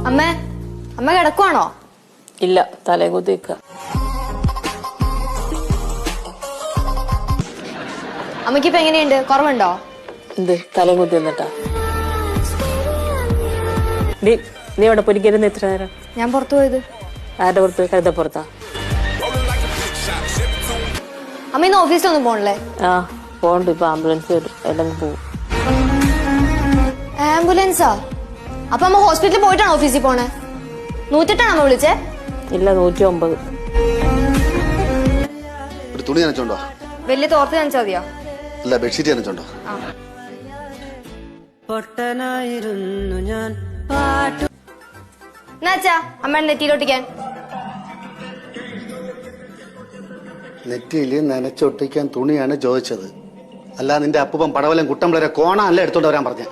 അമ്മേ, അമ്മ കിടക്കുവാണോ? ഇല്ല, തലേ കുത്തിക്ക. അമ്മയ്ക്കിപ്പോ എങ്ങനെയുണ്ട്? കുറവുണ്ടോ? എന്ത് തലേ കുത്തി നിന്നിട്ടാ? നീ അവിടെ പൊരിക്കരുന്ന് എത്ര നേരം? ഞാൻ പുറത്തു പോയത്. ആരുടെ പുറത്ത്? കഴുതപ്പുറത്താ? അമ്മ ഇന്ന് ഓഫീസിലൊന്നും പോണല്ലേ? ആ പോണ്ട്. ഇപ്പൊ ആംബുലൻസ് വരും, എല്ലാം പോവും. ആംബുലൻസാ? അപ്പൊ അമ്മ ഹോസ്പിറ്റലിൽ പോയിട്ടാണ് ഓഫീസിൽ പോണേ? 108 അമ്മ വിളിച്ചേ? ഇല്ല, 109. ഒരു തുണി നനച്ചോണ്ടോ? വലിയ തോർത്ത് നനച്ചാ മതിയോ? അല്ല, ബെഡ്ഷീറ്റ് നനച്ചോണ്ടോ? പൊട്ടനായിരുന്നു ഞാൻ. എന്നാച്ചാ അമ്മ നെറ്റിയിലൊട്ടിക്കാൻ? നെറ്റിയിൽ നനച്ചൊട്ടിക്കാൻ തുണിയാണ് ചോദിച്ചത്. അല്ല നിന്റെ അപ്പൂപ്പൻ പടവലം കുട്ടമ്പിളരെ കോണ അല്ല എടുത്തോണ്ട് വരാൻ പറഞ്ഞ.